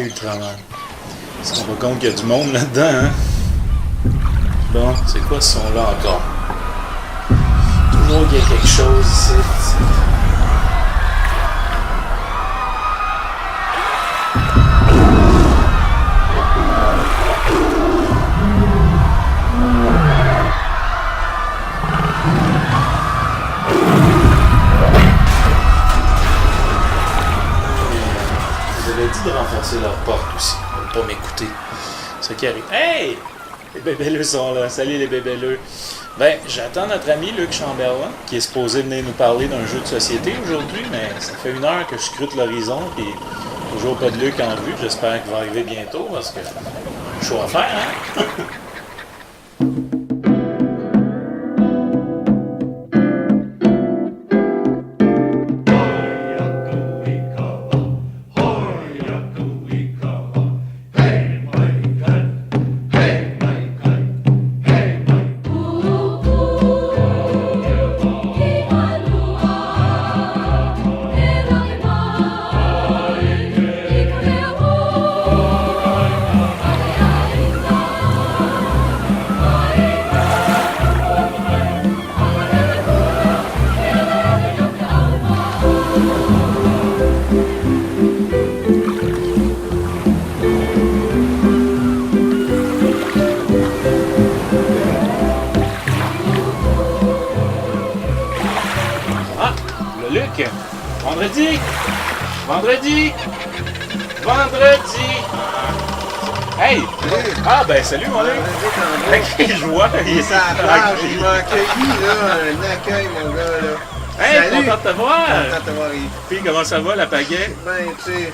Ultraman. On se rend pas compte qu'il y a du monde là-dedans, hein? Bon, c'est quoi ce son-là encore? Toujours qu'il y a quelque chose ici. De renforcer leur porte aussi, pour pas m'écouter. C'est ça qui arrive. Hey! Les bébéleux sont là. Salut les bébéleux. Ben, j'attends notre ami Luc Chamberlain, qui est supposé venir nous parler d'un jeu de société aujourd'hui, mais ça fait 1 heure que je scrute l'horizon, puis toujours pas de Luc en vue. J'espère qu'il va arriver bientôt, parce que chaud à faire, hein? Vendredi! Hey! Ah ben salut mon Luc! Ok, je vois, il est à la plage, il m'a accueilli là, un accueil mon gars là. Hey, salut! content de te voir! Content de te voir, Yves. Puis comment ça va la pagaie? Ben tu sais,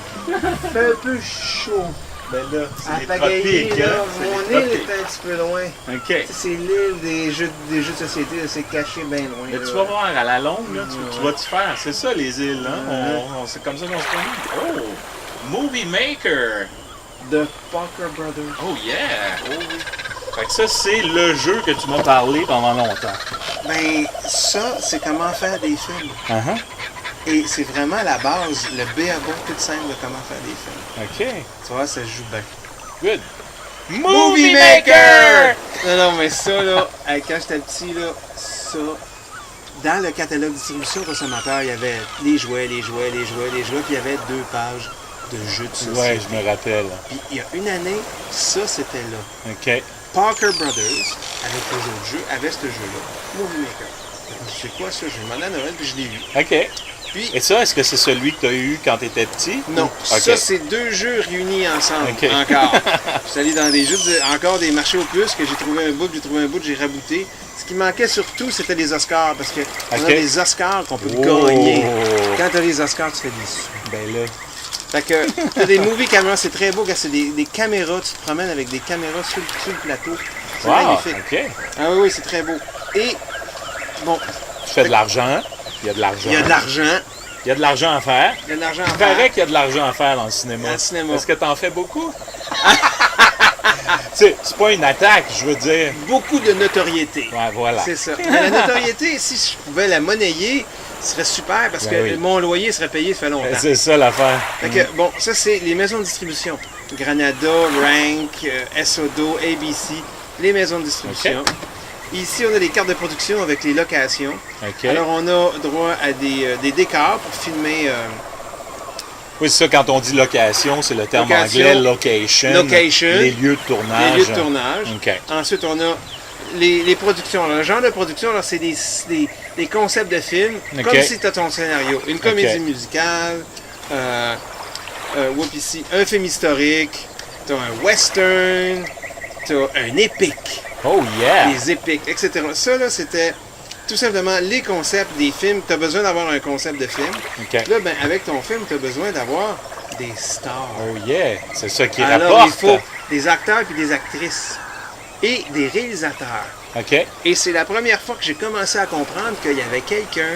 fait un peu chaud. Ben là, À c'est les pagailler, tropiques, là, hein? mon C'est les île tropiques. est un petit peu loin. Ok. Tu sais, c'est l'île des jeux de société, là, c'est caché bien loin. Mais là. tu vas voir, à la longue, là, tu Ouais. vas-tu faire? C'est ça les îles, hein? C'est comme ça qu'on se connaît. Oh! Movie Maker! The Parker Brothers. Oh yeah! Fait que ça, c'est le jeu que tu m'as parlé pendant longtemps. Ben ça, c'est comment faire des films. Uh-huh. Et c'est vraiment la base, le B à bas tout simple de comment faire des films. OK. Tu vois, ça se joue bien. Good. Movie Maker! Non, mais ça, là, quand j'étais petit, là, ça, dans le catalogue de distribution consommateur, il y avait les jouets, puis il y avait 2 pages de jeux de société. Ouais, je me rappelle. Puis il y a une année, ça, c'était là. OK. Parker Brothers, avec les autres jeux, avait ce jeu-là. Movie Maker. C'est quoi ça? Je l'ai demandé à Noël, puis je l'ai eu. OK. Puis, Et ça, est-ce que c'est celui que tu as eu quand tu étais petit? non, OK. ça, c'est 2 jeux réunis ensemble, OK. encore. Je suis allé dans des jeux, encore des marchés aux puces, que j'ai trouvé un bout, j'ai rabouté. Ce qui manquait surtout, c'était les Oscars, parce que on a des Oscars qu'on peut gagner. Quand tu as les Oscars, tu fais déçu. Ben là. Fait que, t'as des movie caméras, c'est très beau, c'est des caméras, tu te promènes avec des caméras sur le plateau. C'est magnifique. OK. Ah oui, c'est très beau. Et, bon... Tu fais de l'argent. Il y a de l'argent. Il y a de l'argent. Il y a de l'argent à faire. Il y a de l'argent à Il faire. paraît qu'il y a de l'argent à faire dans le cinéma. Dans le cinéma. Est-ce que tu en fais beaucoup? C'est pas une attaque, je veux dire. Beaucoup de notoriété. Ouais, voilà. C'est ça. Mais la notoriété, si je pouvais la monnayer, ce serait super parce que oui. mon loyer serait payé, ça fait longtemps. C'est ça l'affaire. Fait que, bon, ça, c'est les maisons de distribution. Granada, Rank, Esodo, ABC, les maisons de distribution. OK. Ici, on a des cartes de production avec les locations. OK. Alors, on a droit à des décors pour filmer. Oui, c'est ça, quand on dit location, c'est le terme Location. anglais, location. Location. Les lieux de tournage. Les lieux de tournage. OK. Ensuite, on a les productions. Alors, le genre de production, là, c'est des concepts de films, OK. comme si tu as ton scénario. Une comédie musicale, ici, un film historique, tu as un western, tu as un épique, Oh yeah! des épiques, etc. Ça, là, c'était tout simplement les concepts des films. Tu as besoin d'avoir un concept de film. OK. Là, ben, avec ton film, tu as besoin d'avoir des stars. Oh yeah! C'est ça qui Alors, rapporte. il faut des acteurs et des actrices et des réalisateurs. OK. Et c'est la première fois que j'ai commencé à comprendre qu'il y avait quelqu'un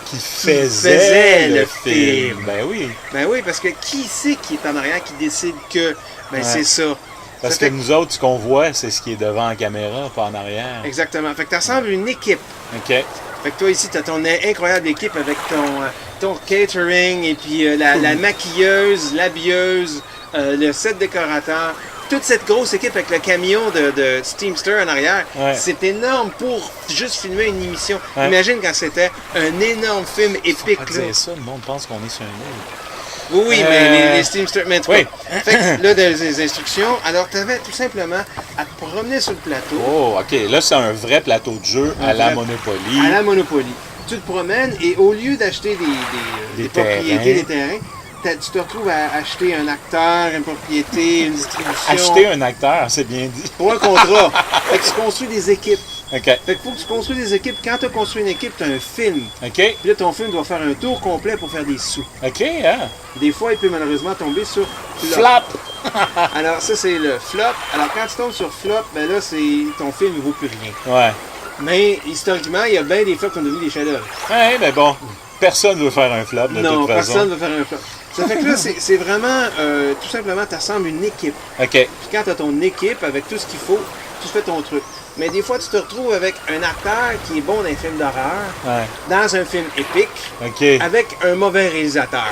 Qui faisait faisait le le film. film. Ben oui. Ben oui, parce que qui c'est qui est en arrière qui décide que... Ben Ouais. c'est ça. Parce Ça que fait nous autres, ce qu'on voit, c'est ce qui est devant la caméra, pas en arrière. Exactement. Fait que tu ressembles à une équipe. OK. Fait Fait que toi ici, tu as ton incroyable équipe avec ton catering et puis la maquilleuse, l'habilleuse, le set décorateur. Toute cette grosse équipe avec le camion de Steamster en arrière, c'est énorme pour juste filmer une émission. Imagine quand c'était un énorme film épique. Faut pas dire ça, le monde pense qu'on est sur un île. Oui, mais les Steamster... Mais en tout cas, fait que là, dans les instructions, alors tu avais tout simplement à te promener sur le plateau. Oh, OK. Là, c'est un vrai plateau de jeu à la Monopoly. À la Monopoly. Tu te promènes et au lieu d'acheter des propriétés, des terrains, tu te retrouves à acheter un acteur, une propriété, une distribution. Acheter un acteur, c'est bien dit. Pour un contrat. Fait que tu construis des équipes. OK. Fait qu'il faut que tu construis des équipes. Quand tu as construit une équipe, tu as un film. OK. Puis là, ton film doit faire un tour complet pour faire des sous. OK, hein? Des fois, il peut malheureusement tomber sur flop. Alors, ça, c'est le flop. Alors, quand tu tombes sur flop, ben là, ton film ne vaut plus rien. Ouais. Mais, historiquement, il y a bien des flops qui ont devenu des chefs-d'œuvre. Ouais, mais bon, personne ne veut faire un flop, de toute façon. Non, personne ne veut faire un flop. Ça fait que là, c'est vraiment, tout simplement, tu assembles une équipe. OK. Puis quand tu as ton équipe avec tout ce qu'il faut, tu fais ton truc. Mais des fois, tu te retrouves avec un acteur qui est bon dans un film d'horreur, dans un film épique, avec un mauvais réalisateur.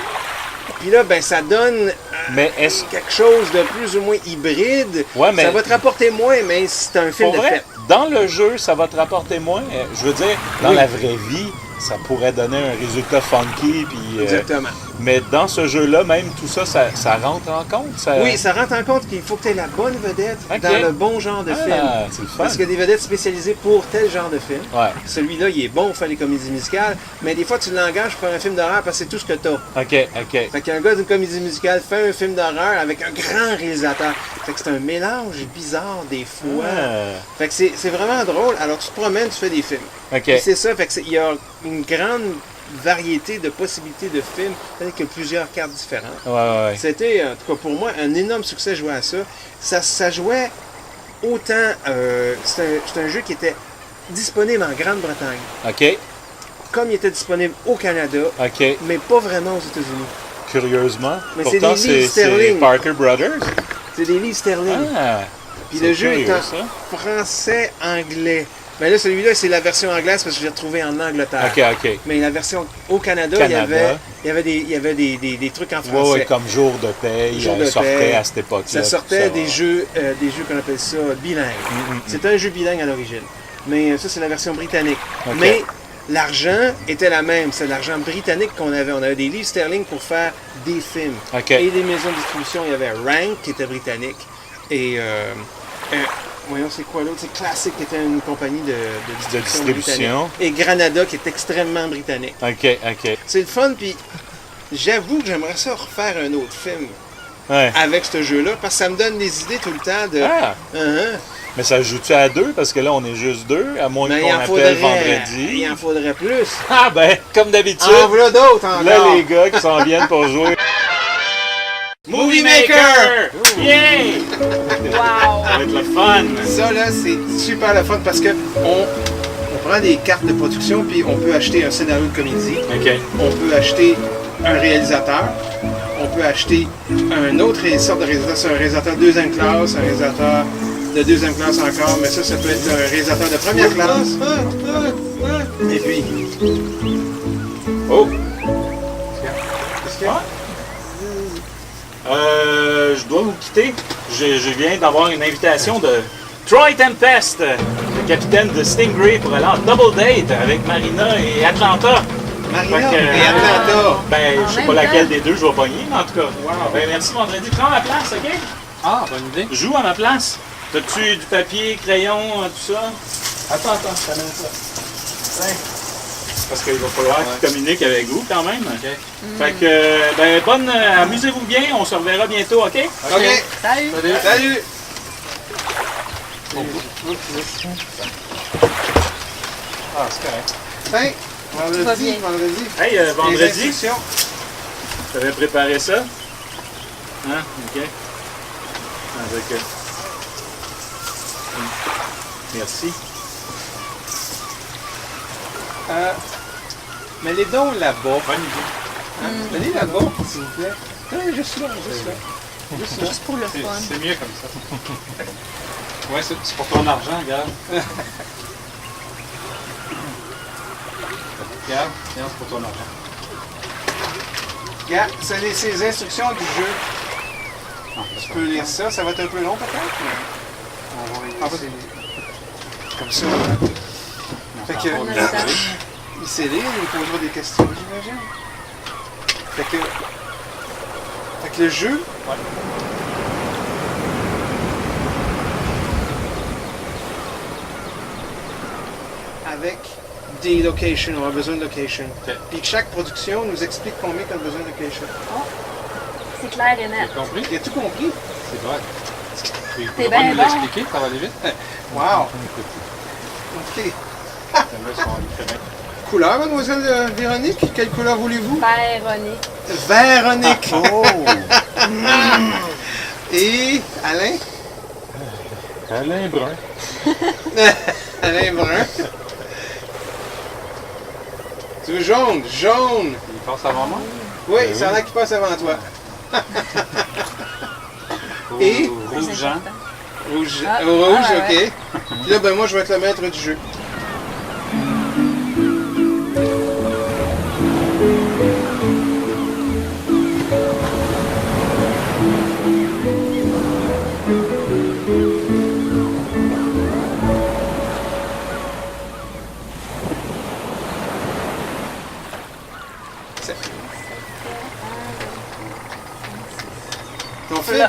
Puis là, ben, ça donne quelque chose de plus ou moins hybride. Ouais, mais... Ça va te rapporter moins, mais c'est un film de fête. Dans le jeu, ça va te rapporter moins. Je veux dire, dans la vraie vie, ça pourrait donner un résultat funky. Puis, exactement. Mais dans ce jeu-là, même tout ça, ça rentre en compte? Oui, ça rentre en compte qu'il faut que tu aies la bonne vedette dans le bon genre de film. C'est le fun. Parce qu'il y a des vedettes spécialisées pour tel genre de film. Ouais. Celui-là, il est bon pour faire les comédies musicales, mais des fois, tu l'engages pour faire un film d'horreur parce que c'est tout ce que tu as. OK. Fait qu'un gars d'une comédie musicale fait un film d'horreur avec un grand réalisateur. Fait que c'est un mélange bizarre des fois. Fait que c'est vraiment drôle. Alors, tu te promènes, tu fais des films. OK. Et c'est ça, fait que il y a une grande variété de possibilités de films, avec plusieurs cartes différentes. Ouais. C'était, en tout cas pour moi, un énorme succès jouer à ça. Ça jouait autant... c'est un jeu qui était disponible en Grande-Bretagne. OK. Comme il était disponible au Canada, mais pas vraiment aux États-Unis. Curieusement. Mais pourtant, c'est Parker Brothers. C'est des livres sterling. Puis le jeu est en français-anglais. Mais là, celui-là, c'est la version anglaise parce que je l'ai retrouvé en Angleterre. OK. Mais la version au Canada, il y avait des trucs en français. Oui, comme Jour de paix, il sortait à cette époque-là. Ça sortait des jeux qu'on appelle ça bilingues. C'était un jeu bilingue à l'origine. Mais ça, c'est la version britannique. Mais l'argent était la même. C'est l'argent britannique qu'on avait. On avait des livres sterling pour faire des films. Et des maisons de distribution. Il y avait Rank, qui était britannique. Et... voyons, c'est quoi l'autre? C'est Classic, qui était une compagnie de distribution. Et Granada, qui est extrêmement britannique. OK. C'est le fun, puis j'avoue que j'aimerais ça refaire un autre film avec ce jeu-là, parce que ça me donne des idées tout le temps de... Mais ça joue-tu à deux? Parce que là, on est juste deux, à moins qu'on appelle vendredi. Il en faudrait plus. Ah ben, comme d'habitude. En voilà d'autres encore. Là, les gars qui s'en viennent pour jouer. Movie Maker! Yay! Wow! Ça va être le fun! Ça, là, c'est super le fun parce que on prend des cartes de production puis on peut acheter un scénario de comédie. On peut acheter un réalisateur. On peut acheter un autre sorte de réalisateur. C'est un réalisateur de deuxième classe, un réalisateur de deuxième classe encore, mais ça peut être un réalisateur de première classe. Et puis... Oh! Qu'est-ce qu'il y a? Je dois vous quitter. Je viens d'avoir une invitation de Troy Tempest, le capitaine de Stingray, pour aller en double date avec Marina et Atlanta. Marina et Atlanta. Ben, je sais pas laquelle des deux je vais pogner, mais en tout cas. Wow. Ben, merci vendredi. Prends ma place, OK? Ah, bonne idée. Joue à ma place. T'as-tu du papier, crayon, tout ça? Attends, je t'amène ça. Tiens. Parce qu'il va falloir qu'il communique avec vous quand même. Fait que, ben, amusez-vous bien, on se reverra bientôt, OK? OK. Salut. Ah, c'est correct. Hey, vendredi. Hey, vendredi, t'avais préparé ça? Hein? OK. Avec... Merci. Mais les dons là-bas. Bonne idée. Allez là-bas, s'il vous plaît. Juste là. Juste pour le fun. C'est mieux comme ça. Ouais, c'est pour ton argent, regarde. Regarde, c'est pour ton argent. Regarde, c'est les instructions du jeu. Ah, Tu peux lire ça, ça va être un peu long peut-être, mais on va essayer. Comme ça. Fait que, il sait lire, il nous posera des questions, j'imagine. Fait que le jeu, avec des locations, on a besoin de locations. Puis chaque production nous explique combien on a besoin de locations. C'est clair et net. T'as compris? Tu as tout compris? C'est vrai. T'es bien nous bon. l'expliquer, ça va aller vite. Wow! Ok. Celle-là, on lui fait bien. Couleur, mademoiselle Véronique? Quelle couleur voulez-vous? Véronique. Véronique! Oh! Et Alain? Alain Brun. Alain Brun. Tu veux jaune? Jaune! Il passe avant moi. Oui, c'est là qui passe avant toi. Et? Rouge Jean. Rouge, Ah, rouge, ah, ok. ouais. Puis là, ben moi, je vais être le maître du jeu.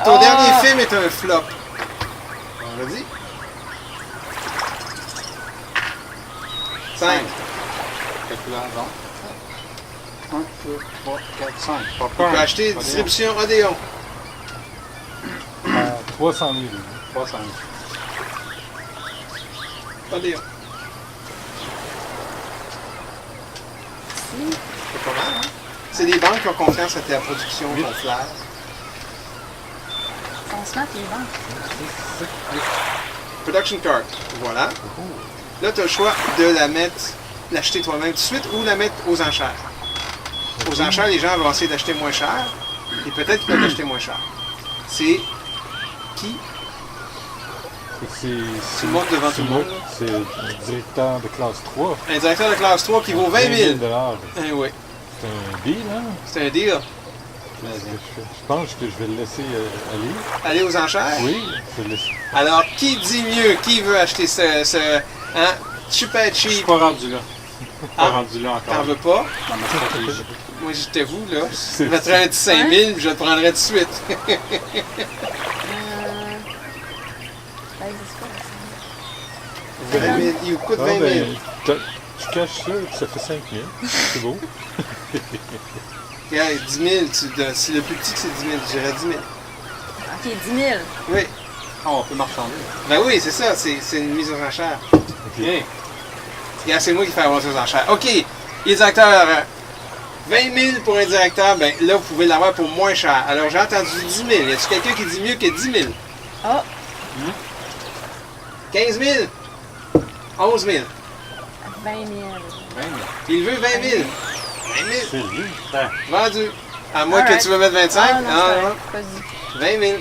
Ton dernier film est un flop. On l'a dit? 5. Quelle couleur avant? 1, 2, 3, 4, 5. Tu peux acheter distribution Odéon. 300 000. 300. Odéon. C'est pas mal, hein? C'est des banques qui ont confiance à ta production, ton flair. On se met les banques. Production card. Voilà. Là, tu as le choix de l'acheter toi-même tout de suite ou la mettre aux enchères. Aux enchères, les gens vont essayer d'acheter moins cher et peut-être qu'ils peuvent acheter moins cher. C'est qui? Tu le montres devant tout le monde. C'est le directeur de classe 3. Un directeur de classe 3 qui vaut 20 000. Eh oui. C'est un deal, hein? C'est un deal. Je pense que je vais le laisser aller. Aller aux enchères? Oui, je vais le laisser. Alors, qui dit mieux? Qui veut acheter ce hein? Super Je suis cheap. pas rendu là. Pas Ah, rendu là encore. t'en veux pas? Dans ma stratégie. Moi, j'étais vous, là. Je mettrais un petit 5 000 puis je le prendrais tout de suite. Ben, c'est quoi, 20 000. Il vous coûte 20 000. Tu caches ça, puis ça fait 5 000. C'est beau. Regarde, 10 000. C'est le plus petit que c'est 10 000. Je dirais 10 000. Ok, 10 000. Oui. Ah, on peut marchander. Ben oui, c'est ça. C'est une mise aux enchères. Bien. Regarde, c'est moi qui fais avancer aux enchères. OK. Les directeurs, 20 000 pour un directeur, ben là, vous pouvez l'avoir pour moins cher. Alors, j'ai entendu 10 000. Y a-t-il quelqu'un qui dit mieux que 10 000? Oh, 15 000? 11 000? 20 000. Il veut 20 000. 20 000. C'est lui. Vendu. À moins que Alright. tu veux mettre 25. Ah, non, Ah, c'est non. correct. 20 000.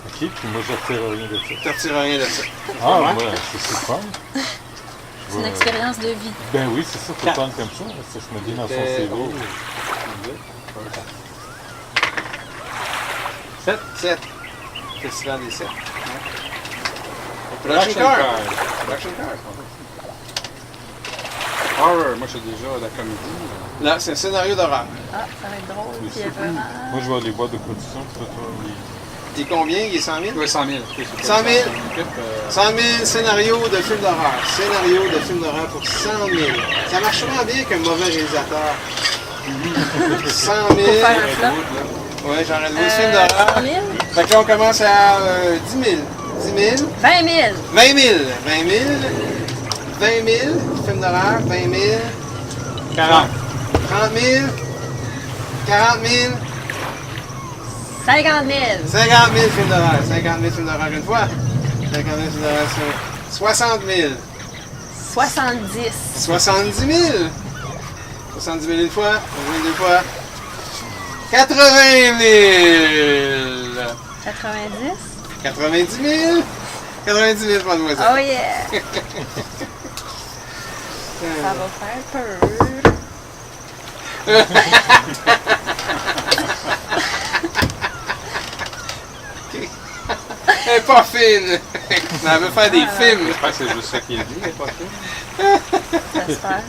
OK, puis moi, je ne retire rien de ça. Tu ne retires rien de ça. Ah, ouais, c'est fun. C'est une expérience de vie. Ben oui, c'est ça, faut le prendre comme ça. Ça se met bien dans son CV. 7. 7. Festival des 7. Production Production card. card. Production card. Horror, moi, je suis déjà la comédie. Là, c'est un scénario d'horreur. Ah, ça va être drôle. Oui, Puis c'est vraiment... Moi, je vois les boîtes de production, puis toi, Il est combien? Il est 100 000? Oui, 100 000. 100 000. 100 000 scénarios de films d'horreur. Scénario de films d'horreur pour 100 000. Ça marchera bien qu'un mauvais réalisateur. 100 000. Pour faire un flop. Ouais, j'aurais le film d'horreur. 100 000? Fait que là, on commence à 10 000. 10 000. 20 000. 20 000. 20 000. 20 000. Film d'horreur. 20 000. 40. 30 000. 40 000. 50 000. 50 000 films d'horreur. 50 000 films d'horreur une fois. 50 000 films d'horreur. 60 000. 70. 70 000. 70 000 une fois. deux fois. 80 000. 90. 90 000. 90 000, mademoiselle. Oh yeah. Ça va faire peur. Elle est pas fine! Elle veut faire des films! Je pense que c'est juste ça qu'il dit, il est pas fait. J'espère.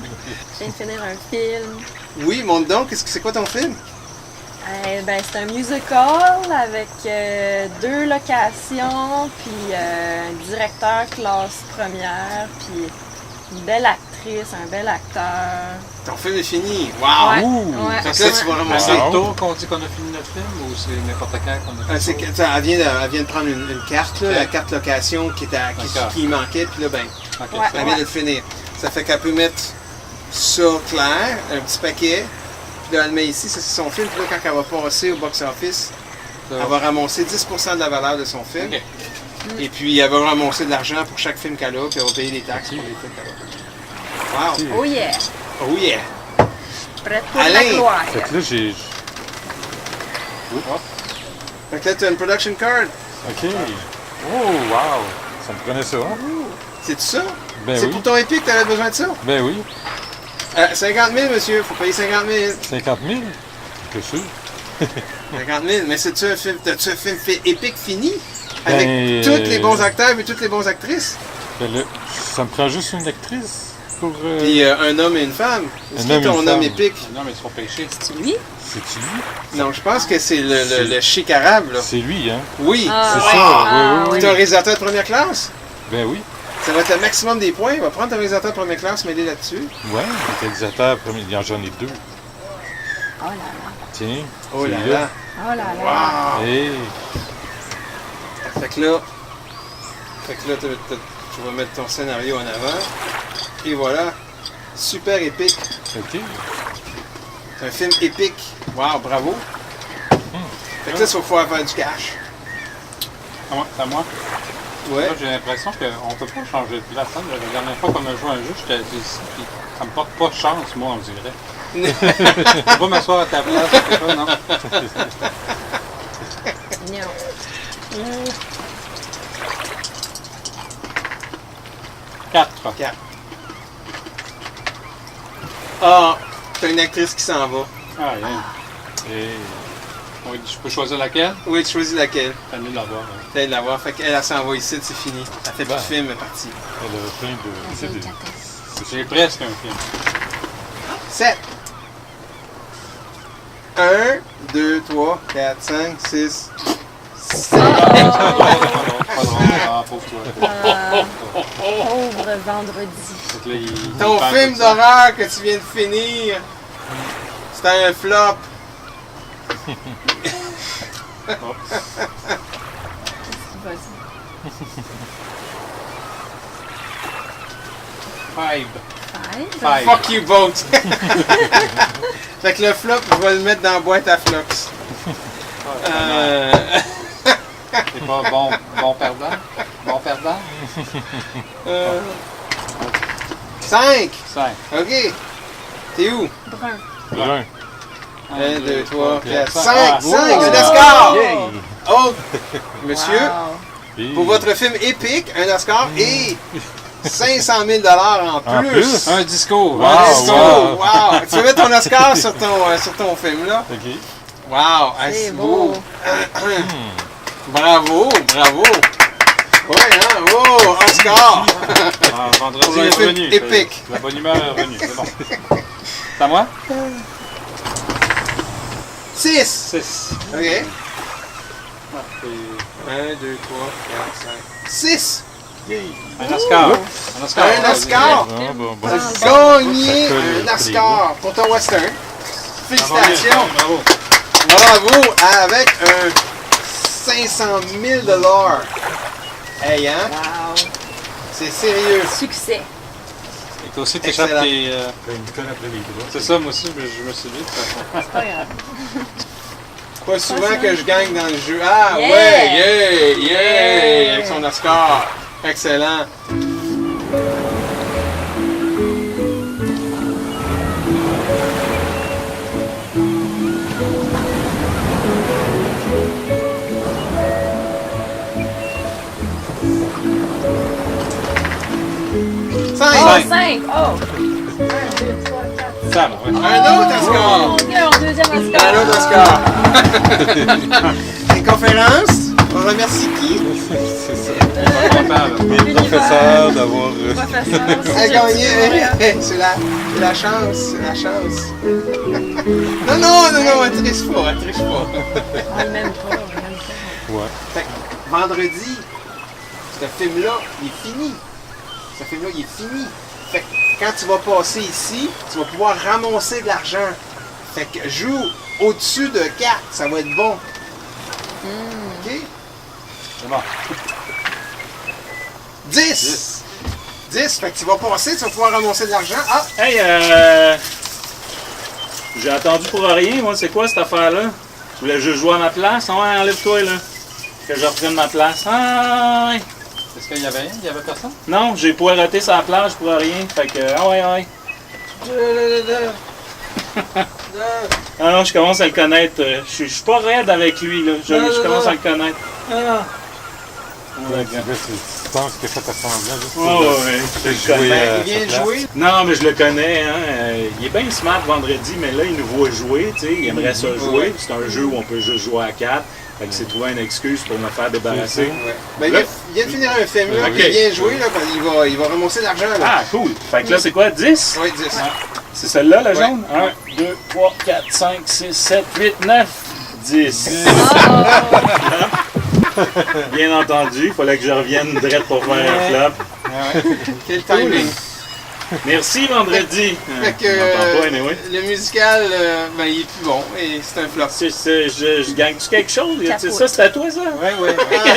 Je viens de finir un film. Oui, montre donc, c'est quoi ton film? Ben, c'est un musical avec 2 locations, puis un directeur classe première, puis une belle actrice, un bel acteur. Ton film est fini! Wow! Ouais. Donc là, tu vas ramasser. C'est le tour qu'on dit qu'on a fini notre film ou c'est n'importe quand qu'on a fini? Elle vient de prendre une carte, là, la carte location qui manquait, puis là, ben, Ok, Ouais. elle vient de le finir. Ça fait qu'elle peut mettre ça clair, un petit paquet, puis là, elle le met ici, ça c'est son film, puis là, quand elle va passer au box-office, ça. elle va ramasser 10% de la valeur de son film, Ok. et puis elle va ramasser de l'argent pour chaque film qu'elle a, puis elle va payer des taxes pour les films qu'elle a. Wow! Oh yeah! Oh yeah! Prête pour Alain! la gloire. Fait que là, j'ai. Fait que là, tu as une production card. Ok. Oh, wow. Ça me prenait ça. C'est ça? Ben C'est oui. pour ton épique que tu avais besoin de ça? Ben oui. 50 000, monsieur. Faut payer 50 000. 50 000. C'est sûr. 50 000. Mais c'est-tu un film, t'as-tu un film épique fini? Avec Ben, tous les bons acteurs et toutes les bonnes actrices? Ben là, ça me prend juste une actrice pour. Puis un homme et une femme. Est-ce Un que homme et ton une homme femme. épique? Non, mais ils sont pêchés. C'est lui? C'est-tu lui? Non, je pense que c'est le chic arabe, là. C'est lui, hein? Oui. Ah, C'est ouais. ça, Ah, oui, Tu es un réalisateur de première classe? Ben oui. Ça va être le maximum des points. Va prendre ton réalisateur de première classe, m'aider là-dessus. Ouais, le réalisateur, j'en ai 2. Oh là là. Tiens. Oh là celui-là. là. Oh là là. Wow! Hey. Fait que là, tu vas mettre ton scénario en avant. Et voilà. Super épique. Ok. C'est un film épique. Wow, bravo. Fait que là, il va pouvoir faire du cash. C'est à moi? Ouais. Là, j'ai l'impression qu'on ne peut pas changer de place. Hein. La dernière fois qu'on a joué à un jeu, j'étais ici, puis ça me porte pas chance, moi, on dirait. Je peux pas m'asseoir à ta place, c'est ça, non? Non. 4. Ah, t'as une actrice qui s'en va. Ah, rien. Hey. Oui, je peux choisir laquelle? Oui, tu choisis laquelle. T'as mieux de l'avoir. Hein. T'as de la voir. Fait qu'elle, elle s'en va ici, c'est fini. Elle fait plus de film, elle est partie. Elle a plein de. J'ai C'est des. 14. C'est presque un film. 7. 1, 2, 3, 4, 5, 6, 7. Pas drôle. Ah, pauvre toi. Pauvre vendredi. Fait que là, il Ton perd film tout ça. d'horreur que tu viens de finir, c'était un flop. Vas-y. 5. Five. Fuck you both. Fait que le flop, je vais le mettre dans la boîte à flux. C'est pas bon perdant? Bon perdant? 5. 5. OK. T'es où? Brun. Brun. 1, 2, 3, 4, 5. 5. Oh! Un Oscar. Yay! Oh, monsieur, Wow. Et- pour votre film épique, un Oscar et 500 000 en En plus. plus? Un discours. Wow, Un Let's discours. go. Wow. Tu veux mettre ton Oscar sur ton film, là? Ok. Wow. Ah, C'est beau. Bravo, bravo. Ouais, hein? Oh, Oscar. Ah, vendredi Pour un est film revenu. épique. La bonne humeur est revenue. C'est bon. C'est à moi? 6. 6. OK. 1, 2, 3, 4, 5, 6. Un Oscar. Un Oscar. Un Oscar. Ah, bon, bon. Tu as gagné Ça colle un Oscar pour ton western. Ah, Félicitations. Bravo. Bravo avec un 500 000 $. Hey, hein? Wow. C'est sérieux. Succès. Et toi aussi, t'échappes Excellent. tes... Une icône après les bras. C'est ça, moi aussi, je me suis dit. de toute façon. C'est pas grave. Pas souvent que je gagne dans le jeu. Ah Yeah! ouais, yeah, yeah, Yeah! avec son Oscar. Excellent. Oh, 5. 5. Oh. table, ouais. Un autre Oscar! Mon Dieu, mon deuxième Oscar! Un autre Oscar! Les conférences, on remercie qui? C'est ça. Pas content, là. Les professeurs d'avoir. Professeur, À gagner, c'est la chance, c'est la chance. non, elle triche pas. On m'aime pas, on m'aime pas. Ouais. Fait que vendredi, ce film-là, il est fini. Ce film-là, il est fini. Fait que quand tu vas passer ici, tu vas pouvoir ramasser de l'argent. Fait que joue au-dessus de 4, ça va être bon. OK? C'est bon. 10! 10, fait que tu vas passer, tu vas pouvoir ramasser de l'argent. Ah! Hey, j'ai attendu pour rien, moi. C'est quoi cette affaire-là? Tu voulais juste jouer à ma place? Ah ouais, enlève-toi, là. Que je reprenne ma place. Ah ouais. Est-ce qu'il y avait rien? Il y avait personne? Non, j'ai poireauté sur la plage pour rien. Fait que, ah ouais. Ah non, je commence à le connaître. Je suis pas raide avec lui, là. Je commence à le connaître. Ouais, tu penses que ça ressemblait juste Oh, ouais, je le jouer connais. Il vient de jouer. Non, mais je le connais, hein. Il est bien smart vendredi, mais là, il nous voit jouer, tu sais. Il aimerait ça jouer. C'est un jeu où on peut juste jouer à 4. Fait que c'est trouvé une excuse pour me faire débarrasser. Ouais. Ben, il vient de finir un film, là. Ok. Il vient jouer, là, parce qu'il va ramasser de l'argent, là. Ah, cool. Fait que là, c'est quoi, 10? Oui, 10. C'est celle-là, la Ouais. jaune? 1, 2, 3, 4, 5, 6, 7, 8, 9, 10. Bien entendu, il fallait que je revienne direct pour faire un flop. Quel timing. Merci, vendredi. Fait que On m'entend pas, anyway. le musical, ben, il est plus bon et c'est un flop. Je gagne-tu quelque chose? Capote. C'est ça, c'est à toi, ça? Ouais.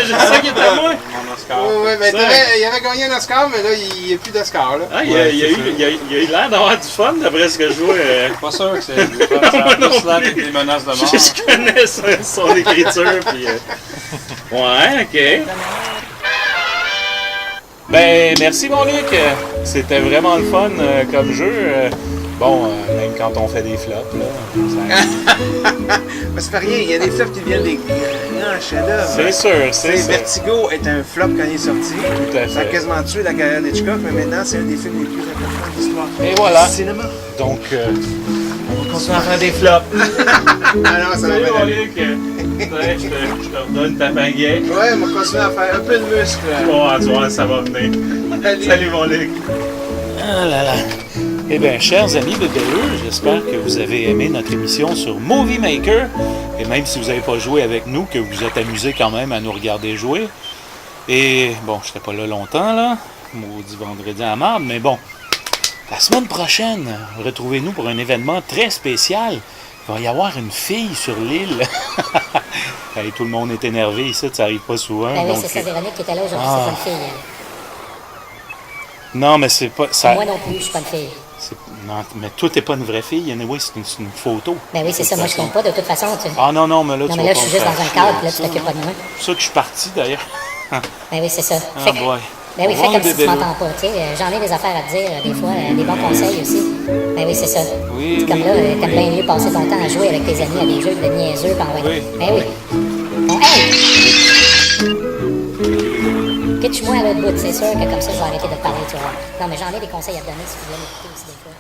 Je sais qu'il est à moi. Mon Oscar. Ouais, ben, Ça. il avait gagné un Oscar, mais là, il n'y a plus d'Oscar, là. Ah, il a eu l'air d'avoir du fun, d'après ce que je vois. Pas sûr que c'est ça a non plus l'air plus. avec des menaces de mort. Je connais son écriture, puis... Ouais, OK. Ben, merci, mon Luc. C'était vraiment le fun comme jeu. Même quand on fait des flops, là. Mais c'est pas rien, il y a des flops qui deviennent des grands chefs-d'œuvre. C'est sûr, c'est ça. Vertigo est un flop quand il est sorti. Tout à Ça a fait. quasiment tué la carrière d'Hitchcock, mais maintenant, c'est un des films les plus importants de l'histoire. Et voilà. Du cinéma. Donc, on va continuer à faire des flops. Ah non, ça va Salut, bien mon aller. Luc. Ouais, je te redonne ta baguette. Ouais, on va continuer à faire un peu de muscle. Bon, tu vois, ça va venir. Salut, mon Luc. Ah là là. Eh bien, chers amis bébéleux, j'espère que vous avez aimé notre émission sur Movie Maker. Et même si vous n'avez pas joué avec nous, que vous vous êtes amusés quand même à nous regarder jouer. Et bon, je serai pas là longtemps, là. Maudit vendredi à la marde, mais bon. La semaine prochaine, retrouvez-nous pour un événement très spécial. Il va y avoir une fille sur l'île. Hey, tout le monde est énervé ici, ça n'arrive pas souvent. Ben oui, donc, c'est ça, Véronique qui était là aujourd'hui, Ah. c'est pas une fille. Non, mais c'est pas... Ça, Moi non plus, je suis pas une fille. non, mais toi, t'es pas une vraie fille. Anyway, c'est une photo. Ben oui, c'est ça, moi je compte pas de toute façon. Ah non, non, mais là, Non, tu mais vas là, pas je suis me juste dans faire un chier cadre, avec puis là, tu ça. t'occupes pas de moi. C'est ça que je suis parti, d'ailleurs. Ben oui, c'est ça. Ah, Fait que- boy. Ben oui, Au fais revoir, comme si tu bébé. m'entends pas, tu sais. J'en ai des affaires à te dire, des fois, des bons conseils aussi. Ben oui, c'est ça. Oui, Comme oui, là, oui, t'aimes bien mieux passer ton temps à jouer avec tes amis à des jeux de niaiseux, puis envoyer. Oui. Ben oui. Bon, hey! Pitch-moi à l'autre bout, c'est sûr que comme ça, je vais arrêter de te parler, tu vois. Non, mais j'en ai des conseils à te donner si tu voulais m'écouter aussi des fois.